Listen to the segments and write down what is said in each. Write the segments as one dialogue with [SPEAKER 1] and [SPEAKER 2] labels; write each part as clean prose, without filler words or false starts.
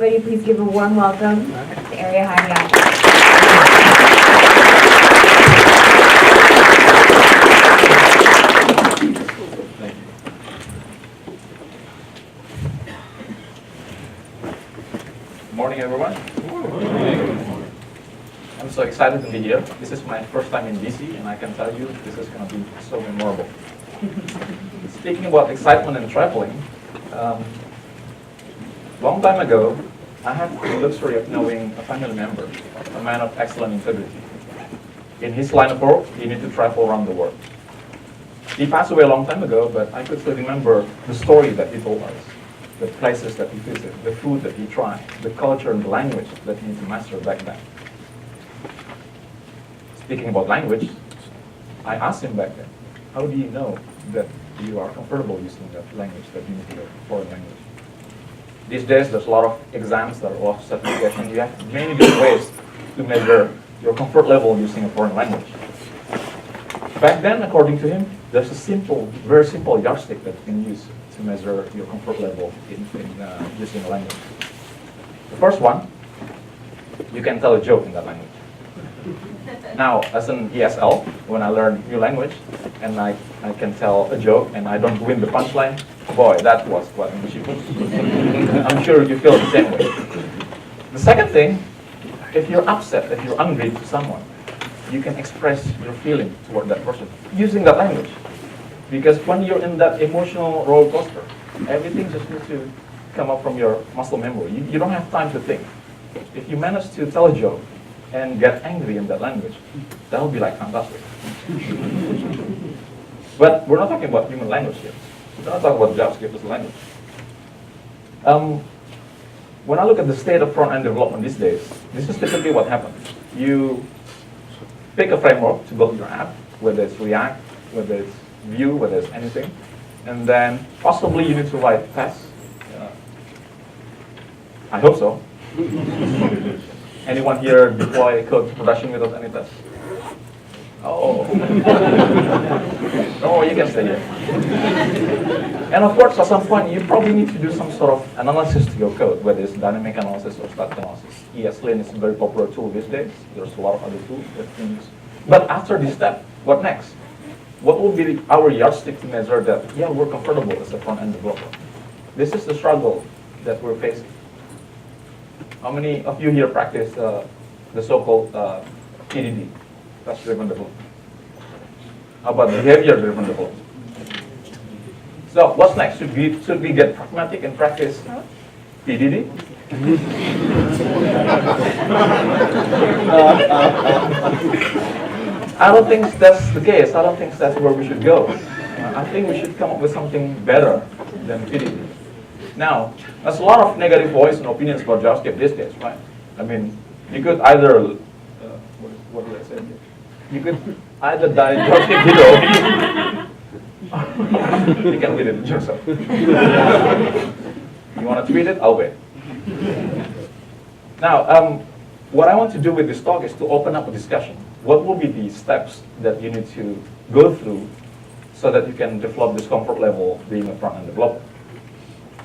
[SPEAKER 1] everybody please give a warm welcome to Ariya Hidayat.
[SPEAKER 2] Good morning, everyone. I'm so excited to be here. This is my first time in DC, and I can tell you this is going to be so memorable. Speaking about excitement and traveling, long time ago, I had the luxury of knowing a family member, a man of excellent integrity. In his line of work, he needed to travel around the world. He passed away a long time ago, but I could still remember the story that he told us, the places that he visited, the food that he tried, the culture and the language that he needed to master back then. Speaking about language, I asked him back then, how do you know that you are comfortable using that language, that you need to learn foreign language? These days, there's a lot of exams, there are a lot of certifications. You have many different ways to measure your comfort level using a foreign language. Back then, according to him, there's a simple, very simple yardstick that you can use to measure your comfort level in using a language. The first one, you can tell a joke in that language. Now, as an ESL, when I learn new language, and I can tell a joke, and I don't win the punchline, boy, that was quite an achievement. I'm sure you feel the same way. The second thing, if you're upset, if you're angry to someone, you can express your feeling toward that person using that language. Because when you're in that emotional roller coaster, everything just needs to come up from your muscle memory. You don't have time to think. If you manage to tell a joke and get angry in that language, that would be like fantastic. But we're not talking about human language here. We're not talking about JavaScript as a language. When I look at the state of front-end development these days, this is typically what happens. You pick a framework to build your app, whether it's React, whether it's Vue, whether it's anything, and then possibly you need to write tests. I hope so. Anyone here deploy code to production without any tests? Oh. No, you can stay here. And of course, at some point, you probably need to do some sort of analysis to your code, whether it's dynamic analysis or static analysis. ESLint is a very popular tool these days. There's a lot of other tools that you can use. But after this step, what next? What will be our yardstick to measure that, yeah, we're comfortable as a front-end developer? This is the struggle that we're facing. How many of you here practice the so-called TDD, task-driven development? How about behavior-driven development? So what's next? Should we get pragmatic and practice TDD? I don't think that's the case. I don't think that's where we should go. I think we should come up with something better than TDD. Now, there's a lot of negative voice and opinions about JavaScript these days, right? I mean, you could either, what did I say here? You could either die JavaScript hero. You can read it yourself. You want to tweet it? I'll wait. Now, what I want to do with this talk is to open up a discussion. What will be the steps that you need to go through so that you can develop this comfort level being a front-end developer?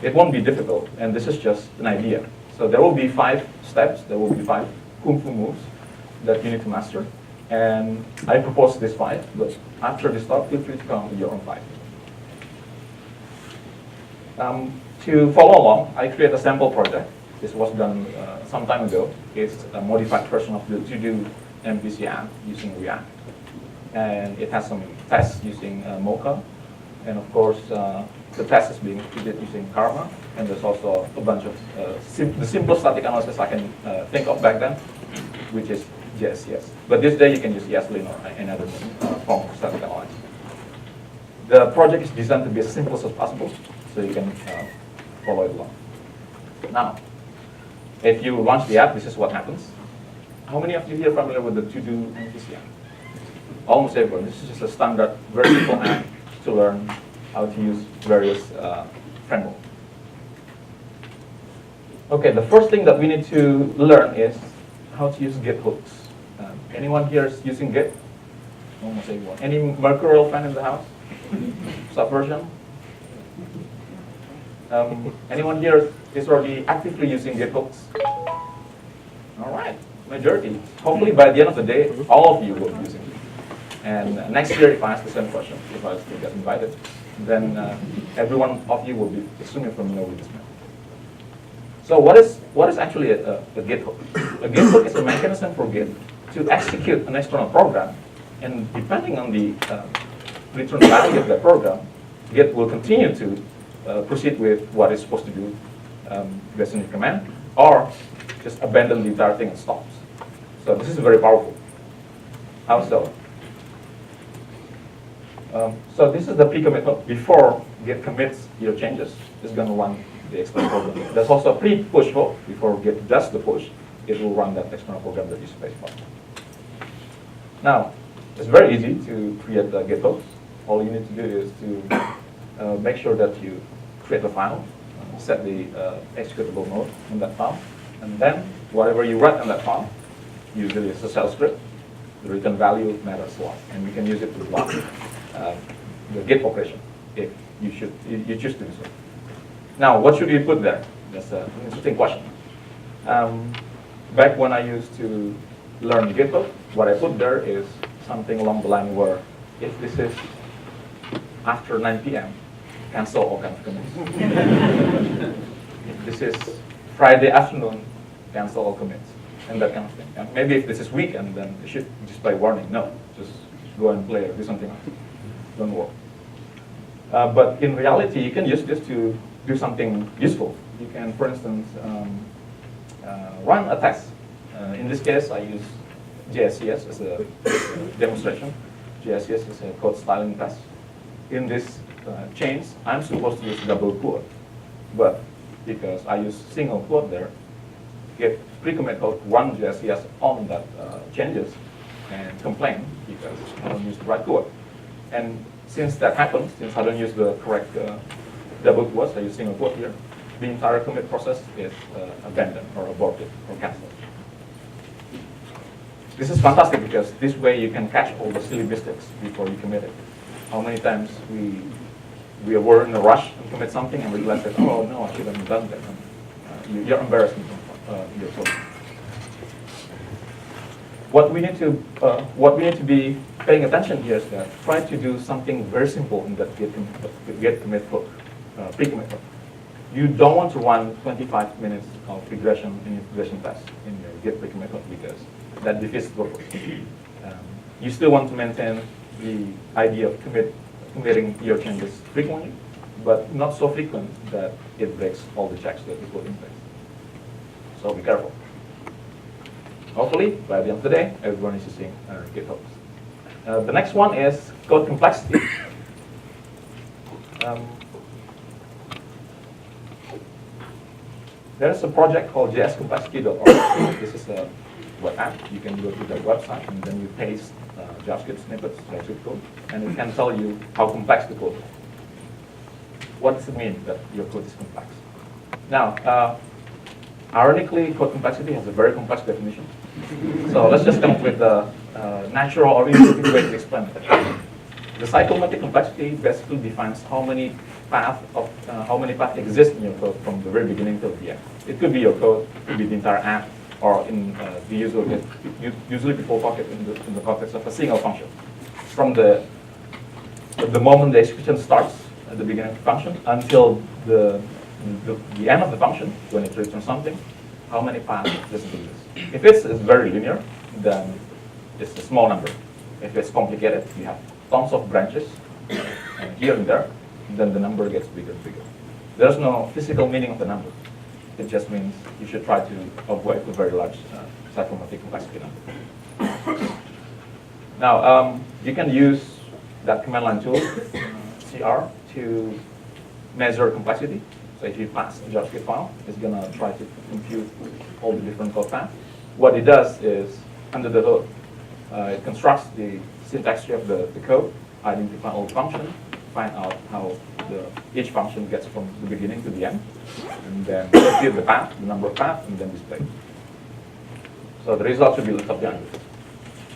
[SPEAKER 2] It won't be difficult, and this is just an idea. So there will be 5 steps, there will be 5 kung fu moves that you need to master. And I propose these 5, but after this talk, feel free to come up with your own 5. To follow along, I create a sample project. This was done some time ago. It's a modified version of the to-do MVC app using React. And it has some tests using Mocha. And of course, the test is being treated using Karma. And there's also a bunch of the simplest static analysis I can think of back then, which is JS. But this day you can use ESLint or any other form of static analysis. The project is designed to be as simple as possible, so you can follow it along. Now, if you launch the app, this is what happens. How many of you here are familiar with the to-do MVC app? Almost everyone. This is just a standard, very simple app to learn how to use various frameworks. Okay, the first thing that we need to learn is how to use Git hooks. Anyone here is using Git? Almost everyone. Any Mercurial fan in the house? Subversion? Anyone here is already actively using Git hooks? All right, majority. Hopefully by the end of the day, all of you will be using it. And next year, if I ask the same question, if I still get invited, then every one of you will be extremely familiar with this method. So what is actually a Git hook? A Git hook is a mechanism for Git to execute an external program, and depending on the return value of that program, Git will continue to proceed with what it's supposed to do based on the command, or just abandon the entire thing and stops. So this is very powerful. How so? So this is the pre-commit hook. Before Git commits your changes, it's going to run the external program. There's also a pre-push hook. Before Git does the push, it will run that external program that you specified. Now, it's very easy to create Git hooks. All you need to do is to make sure that you create a file, set the executable mode in that file, and then whatever you write in that file, usually it's a shell script, the return value matters a lot, and you can use it to block the Git operation if you choose to do so. Now, what should you put there? That's an interesting question. Back when I used to learn Git hook, what I put there is something along the line where if this is after 9 p.m., cancel all kinds of commits. If this is Friday afternoon, cancel all commits, and that kind of thing. And maybe if this is weekend, then it should display warning. No, just go and play or do something else. Don't work. But in reality, you can use this to do something useful. You can, for instance, run a test. In this case, I use JSCS as a demonstration. JSCS is a code styling test. In this chains, I'm supposed to use double quote, but because I use single quote there, Git pre-commit hook run JSCS on that changes and complain because I don't use the right quote. And since that happens, since I don't use the correct double quotes, I use single quote here, the entire commit process is abandoned or aborted or canceled. This is fantastic because this way you can catch all the silly mistakes before you commit it. How many times we were in a rush and commit something and realize that, oh no, I shouldn't have done that. And, you're embarrassed in yourself. What we need to be paying attention here is that try to do something very simple in that Git commit hook, pre-commit hook. You don't want to run 25 minutes of regression and integration tests in your Git pre-commit hook because that defeats the purpose. You still want to maintain the idea of committing your changes frequently, but not so frequent that it breaks all the checks that you put in place. So be careful. Hopefully, by the end of the day, everyone is using Git hooks. The next one is code complexity. There's a project called jscomplexity.org. This is a web app. You can go to their website and then you paste JavaScript snippets, JavaScript code, and it can tell you how complex the code is. What does it mean that your code is complex? Now, ironically, code complexity has a very complex definition. So let's just come up with a natural or intuitive way to explain it. The cyclomatic complexity basically defines how many paths exist in your code from the very beginning till the end. It could be your code, it could be the entire app, or in the usually people talk it in the context of a single function. From the moment the execution starts at the beginning of the function until the end of the function, when it returns something, how many paths does it exist? If it's very linear, then it's a small number. If it's complicated, you have tons of branches here and there, then the number gets bigger and bigger. There's no physical meaning of the number. It just means you should try to avoid a very large cyclomatic complexity number. Now, you can use that command line tool, CR, to measure complexity. So if you pass a JavaScript file, it's going to try to compute all the different code paths. What it does is, under the hood, it constructs the syntax tree of the code, identify all the functions, find out how each function gets from the beginning to the end, and then compute the path, the number of paths, and then display. So the result should be looked up behind it.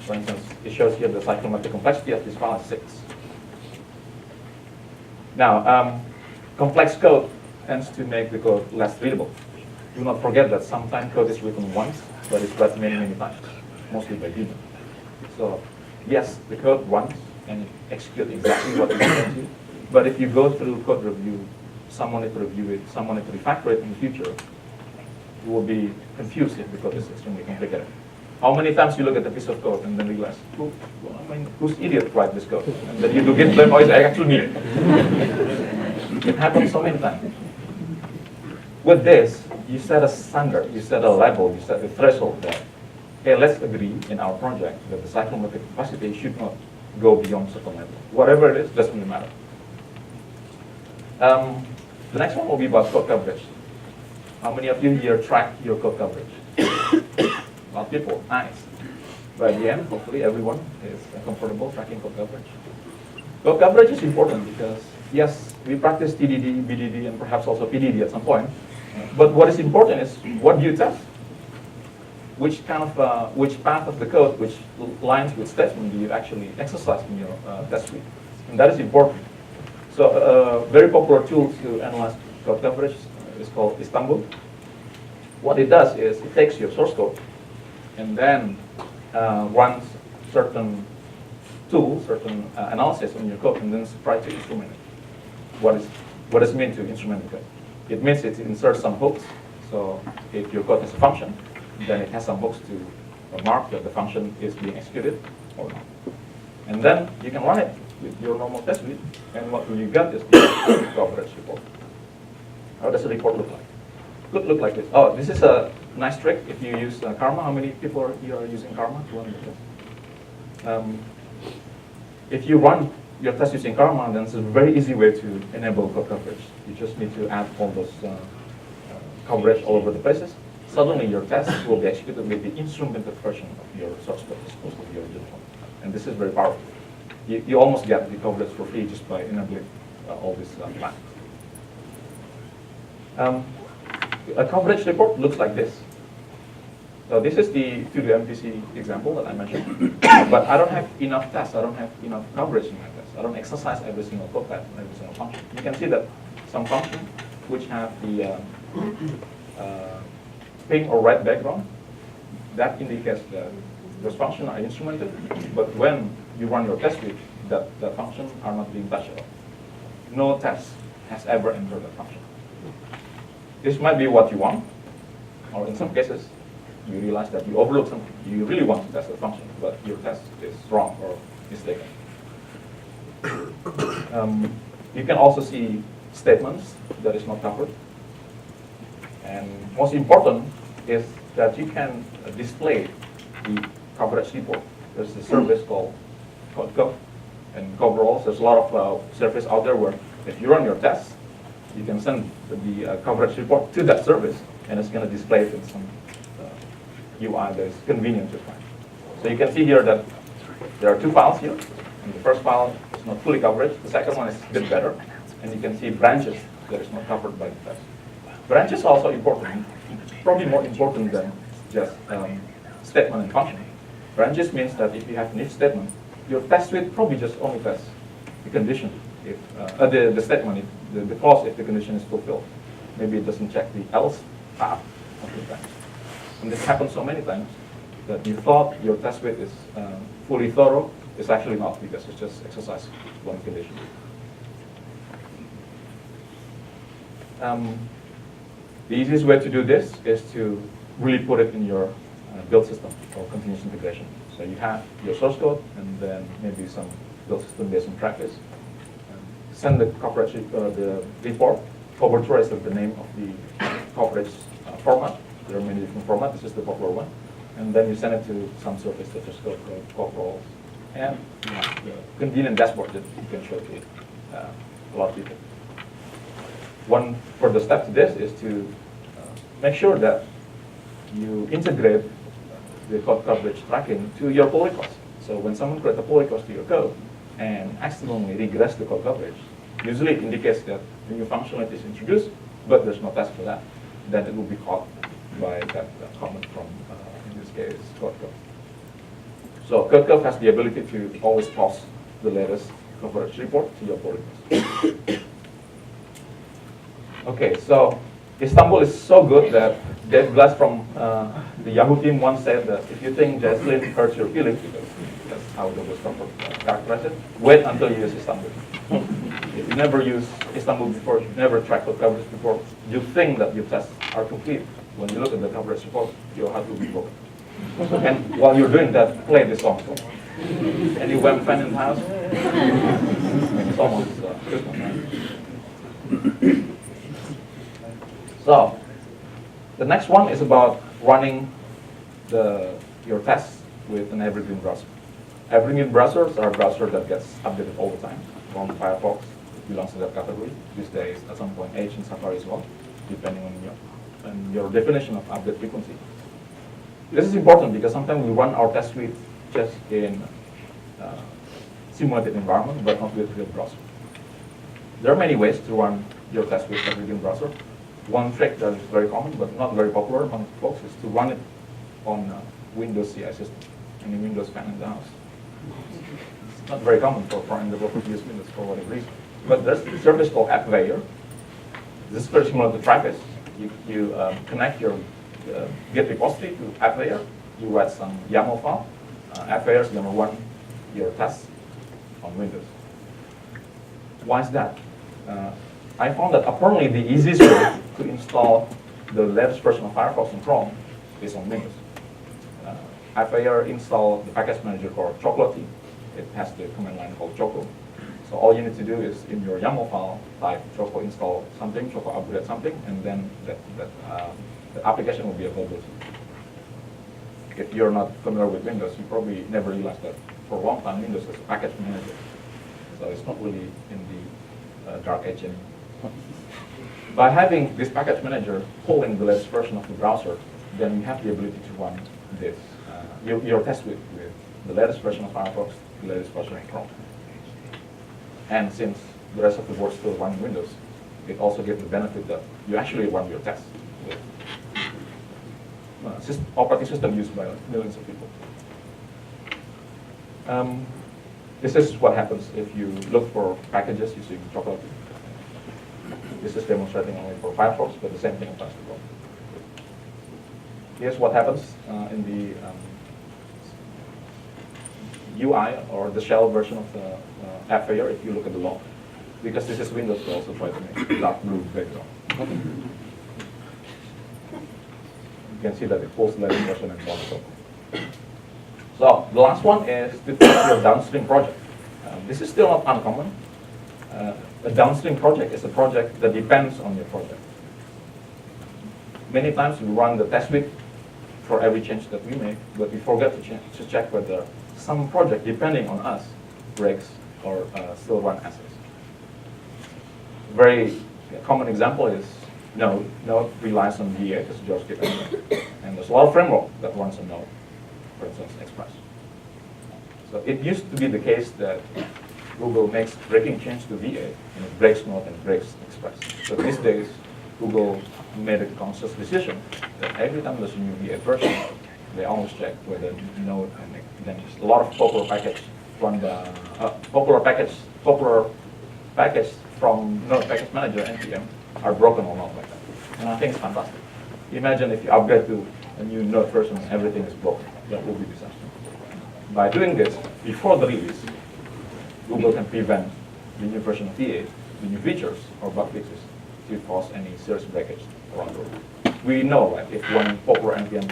[SPEAKER 2] For instance, it shows here the cyclomatic complexity of this file is 6. Now, complex code tends to make the code less readable. Do not forget that sometimes code is written once, but it's read many, many times, mostly by human. So yes, the code runs and it executes exactly what it wants to. But if you go through code review, someone need to review it, someone need to refactor it in the future, you will be confused if the code is extremely complicated. How many times you look at a piece of code and then realize, who's idiot write this code? And then you do git blame, it's actually me. It happens so many times. With this, you set a standard, you set a level, you set a threshold that, hey, let's agree in our project that the cyclomatic capacity should not go beyond certain level. Whatever it is, doesn't really matter. The next one will be about code coverage. How many of you here track your code coverage? A lot of people, nice. By the end, hopefully everyone is comfortable tracking code coverage. Code coverage is important because, yes, we practice TDD, BDD, and perhaps also PDD at some point. But what is important is, what do you test? Which path of the code, which lines with statement do you actually exercise in your test suite? And that is important. So a very popular tool to analyze code coverage is called Istanbul. What it does is it takes your source code and then runs certain tools, certain analysis on your code, and then tries to instrument it. What does it mean to instrument the code? It means it inserts some hooks. So if your code has a function, then it has some hooks to mark that the function is being executed or not. And then you can run it with your normal test suite, and what you get is the coverage report. How does the report look like? Could look like this. Oh, this is a nice trick if you use Karma. How many people here are using Karma to run the test? If you run your test using Karma, then it's a very easy way to enable code coverage. You just need to add all those coverage all over the places. Suddenly your test will be executed with the instrumented version of your source code as opposed to the original one. And this is very powerful. You almost get the coverage for free just by enabling all these plans. A coverage report looks like this. So this is the MVC example that I mentioned. But I don't have enough tests. I don't have enough coverage in my tests. I don't exercise every single code path and every single function. You can see that some functions which have the pink or red background, that indicates that those functions are instrumented. But when you run your test suite, that functions are not being touched at all. No test has ever entered that function. This might be what you want, or in some cases, you realize that you overlook something. You really want to test the function, but your test is wrong or mistaken. You can also see statements that is not covered. And most important is that you can display the coverage report. There's a service called Qualcomm and coveralls. There's a lot of service out there where if you run your tests, you can send the coverage report to that service, and it's going to display it in some UI that is convenient to find. So you can see here that there are two files here. And the first file is not fully covered. The second one is a bit better. And you can see branches that is not covered by the test. Branches are also important, probably more important than just statement and function. Branches means that if you have an if statement, your test suite probably just only tests the condition, if the statement, if the clause if the condition is fulfilled. Maybe it doesn't check the else path of the branch. And this happens so many times that you thought your test suite is fully thorough. It's actually not, because it's just exercise one condition. The easiest way to do this is to really put it in your build system or continuous integration. So you have your source code and then maybe some build system based on practice. Send the coverage the report. Coverage is the name of the coverage format. There are many different formats. This is the popular one. And then you send it to some service such as coveralls. And the convenient dashboard that you can show to a lot of people. One further step to this is to make sure that you integrate the code coverage tracking to your pull request. So when someone creates a pull request to your code and accidentally regress the code coverage, usually it indicates that a new functionality is introduced, but there's no test for that. Then it will be caught by that comment from, in this case, Qualcomm. So Qualcomm has the ability to always toss the latest coverage report to your pull request. Okay, so Istanbul is so good that Dave Glass from the Yahoo team once said that if you think Jaslyn hurts your feelings, because that's how the developer characterized it, wait until you use Istanbul. If you never use Istanbul before, you never tracked the coverage before, you think that your tests are complete. When you look at the coverage report, your heart will be broken. And while you're doing that, play this song. Any web fan in the house? It's almost Christmas time. So, the next one is about running your tests with an evergreen browser. Evergreen browsers are browsers that gets updated all the time. From Firefox belongs to that category. These days, at some point, Edge and Safari as well, depending on your definition of update frequency. This is important because sometimes we run our test suite just in simulated environment, but not with real browser. There are many ways to run your test with evergreen browser. One trick that is very common, but not very popular among folks, is to run it on Windows CI system, any Windows fan in the house. It's not very common for foreign developers to use Windows for whatever reason. But there's a service called AppLayer. This is very similar to Trappist. You connect your Git repository to AppLayer. You write some YAML file. AppLayer is going to run your tests on Windows. Why is that? I found that apparently the easiest way to install the latest version of Firefox and Chrome is on Windows. AppLayer install the package manager called Chocolatey. It has the command line called Choco. So all you need to do is in your YAML file type Choco install something, Choco upgrade something, and then the application will be available. If you're not familiar with Windows, you probably never realized that for a long time Windows is a package manager. So it's not really in the dark age anymore. By having this package manager pulling the latest version of the browser, then you have the ability to run this your test with the latest version of Firefox, the latest version of Chrome. And since the rest of the world still running Windows, it also gives the benefit that you actually run your tests with operating system used by millions of people. This is what happens if you look for packages using Chocolate. This is demonstrating only for Firefox, but the same thing applies to Chrome. Here's what happens in the UI or the shell version of the AppLayer if you look at the log. Because this is Windows, we also try to make a dark blue background. You can see that it pulls the latest version and so on and so forth. So the last one is to test your downstream project. This is still not uncommon. A downstream project is a project that depends on your project. Many times we run the test suite for every change that we make, but we forget to check whether some project, depending on us, breaks or still run as is. Very common example is Node. Node relies on V8 as a JavaScript engine, and there's a lot of framework that runs on Node, for instance, Express. So it used to be the case that Google makes breaking change to V8, and it breaks Node and breaks Express. So these days, Google made a conscious decision that every time there's a new V8 version, they always check whether Node and then just a lot of popular package run the popular package from Node Package Manager (npm) are broken or not like that. And I think it's fantastic. Imagine if you upgrade to a new Node version and everything is broken. That will be disaster. By doing this before the release, Google can prevent the new version of V8, the new features or bug fixes to cause any serious breakage around the world. We know that if one popular npm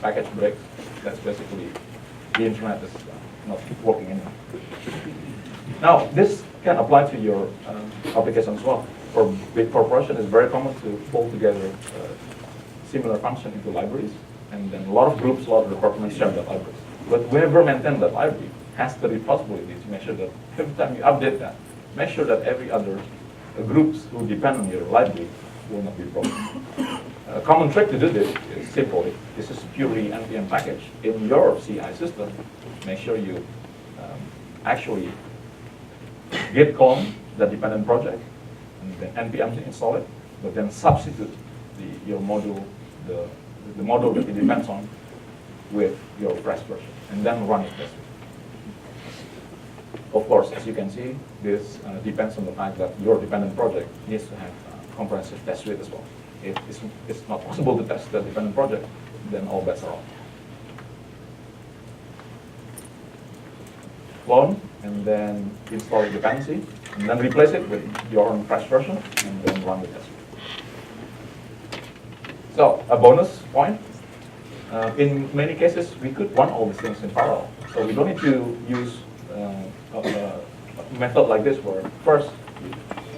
[SPEAKER 2] package breaks, that's basically the internet is not working anymore. Now, this can apply to your application as well. For big corporation, it's very common to pull together similar function into libraries, and then a lot of groups, a lot of departments share that library. But whoever maintains that library has the responsibility to make sure that every time you update that, make sure that every other groups who depend on your library will not be broken. A common trick to do this is simple. If this is purely npm package in your CI system, make sure you actually git clone the dependent project and then npm install it, but then substitute your module, the module that it depends on, with your fresh version, and then run it this way. Of course, as you can see, this depends on the fact that your dependent project needs to have comprehensive test suite as well. If it's not possible to test the dependent project, then all bets are off. Clone, and then install the dependency, and then replace it with your own fresh version, and then run the test suite. So, a bonus point. In many cases, we could run all these things in parallel. So we don't need to use a method like this where first you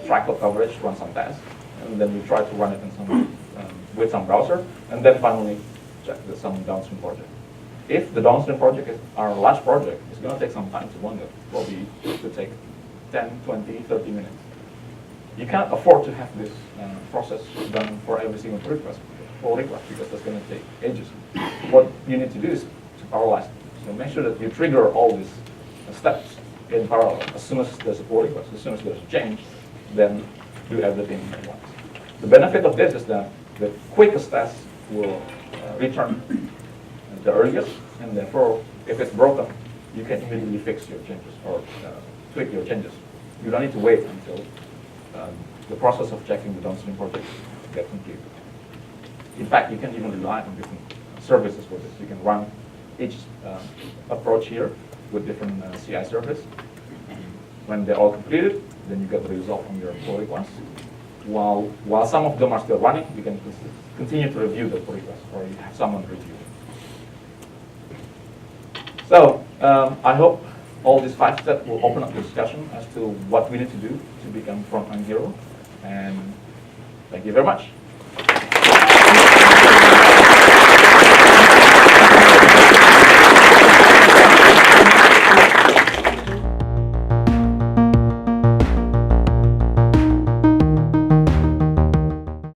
[SPEAKER 2] try code coverage, run some tests, and then you try to run it in some, with some browser, and then finally check some downstream project. If the downstream project is our large project, it's going to take some time to run it. Probably it could take 10, 20, 30 minutes. You can't afford to have this process done for every single pull request, because that's going to take ages. What you need to do is to parallelize. So make sure that you trigger all these steps in parallel. As soon as there's a pull request, as soon as there's a change, then do everything at once. The benefit of this is that the quickest test will return the earliest, and therefore, if it's broken, you can immediately fix your changes or tweak your changes. You don't need to wait until the process of checking the downstream project gets completed. In fact, you can even rely on different services for this. You can run each approach here with different CI service. When they're all completed, then you get the result from your pull request. While some of them are still running, you can continue to review the pull request, or you have someone review it. So I hope all these 5 steps will open up the discussion as to what we need to do to become front-end hero. And thank you very much.